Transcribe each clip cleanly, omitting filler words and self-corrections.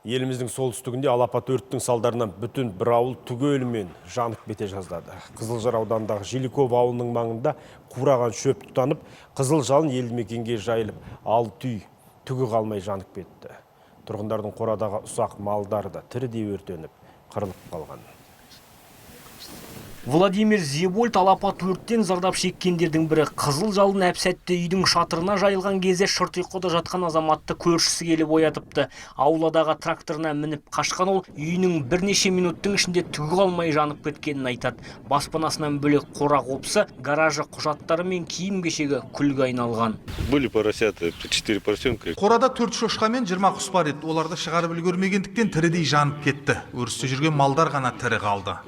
Еліміздің солтүстігінде алапат өрттің салдарынан бүтін бір ауыл түгелімен жанып кете жаздады. Қызылжар ауданындағы Желиков ауылының маңында қураған шөп тұтанып, қызыл жалын елді мекенге жайылып, ал түгі қалмай жанып кетті. Тұрғындардың қорадағы ұсақ малдары да тірідей өртеніп, қырылып қалған. Владимир Зебольд алапат өрттен зардап шеккендердің бірі. Қызыл жалын әп-сәтте үйдің шатырына жайылған кезде шырт ұйқыда жатқан азаматты көршісі келіп оятыпты. Ауладағы тракторына мініп қашқан ол үйінің бірнеше минуттың ішінде түгі қалмай жанып кеткенін айтады. Баспанасынан бөлек қора қопсы, гаражы, құжаттары мен киім-кешегі күлге айналған. Были поросята, 4 поросенка. Қорада 4 шошқа мен 20 құс бар еді. Оларды шығарып үлгермегендіктен тірідей жанып кетті. Өрісте жүрген малдар ғана тірі қалды.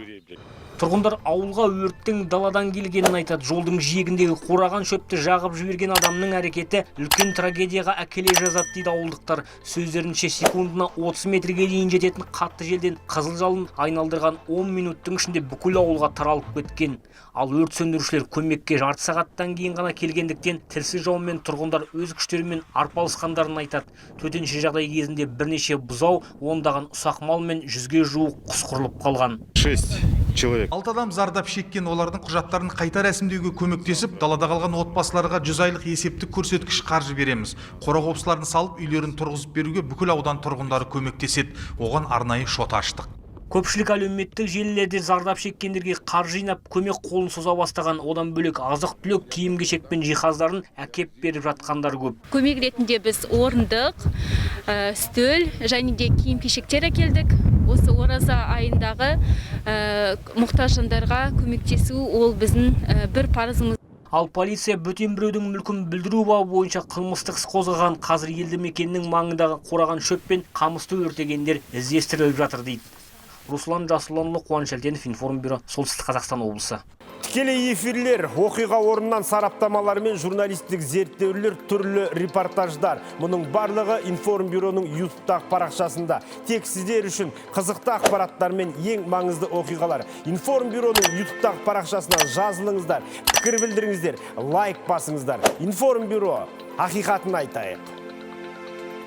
Тұрғындар ауылға өрттің даладан келгенін айтады. Жолдың жиегіндегі қураған шөпті жағып жіберген адамның әрекеті үлкен трагедияға әкеле жазады дейді ауылдықтар. Сөздерінше секундына 30 метрге дейін жететін қатты желден қызыл жалын айналдырған 10 минуттың ішінде бүкіл ауылға таралып кеткен. Ал өрт сөндірушілер көмекке жарты сағаттан кейін ғана келгендіктен тілсіз жаумен тұрғындар өз күштерімен арпалысқандарын айтады. Төтенше жағдай кезінде бірнеше бұзау, ондаған ұсақ мал мен 100-ге жуық құс қырылып қалған. 6 человек. 6 адам зардап шеккен, олардың құжаттарын қайта рәсімдеуге көмектесіп, далада қалған отбасыларға 100 айлық есептік көрсеткіш қаржы береміз. Қора қопсыларын салып, үйлерін тұрғызып беруге бүкіл аудан тұрғындары көмектеседі. Оған арнайы шот аштық. Көпшілік әлеуметтік желілерде зардап шеккендерге қаржы жинап, көмек қолын соза бастаған. Одан бөлек азық-түлік, киім-кешек пен жиһаздарын әкеп беріп жатқандар көп. Көмек ретінде біз орындық, стөл және де киім-кешектер әкелдік. Осы ораза айындағы мұқтаж жандарға көмектесу ол біздің бір парызымыз. Ал полиция бөтен біреудің мүлкін бүлдіру бабы бойынша қылмыстық іс қозғаған. Қазір елді мекеннің маңындағы қураған шөп пен қамысты өртегендер іздестіріліп жатыр дейді. Руслан Жасұланұлы, Қуаныш Әлтенов, Информбюро, Солтүстік Қазақстан облысы. Тікелей эфирлер, оқиға орнынан сараптамалар мен журналистік зерттеулер, түрлі репортаждар. Мұның барлығы Информбюроның YouTube-тағы парақшасында. Тек сіздер үшін қызықты ақпараттар мен ең маңызды оқиғалар. Информбюроның YouTube-тағы парақшасына жазылыңыздар, пікір білдіріңіздер, лайк басыңыздар. Информбюро, ақиқатын айтайық.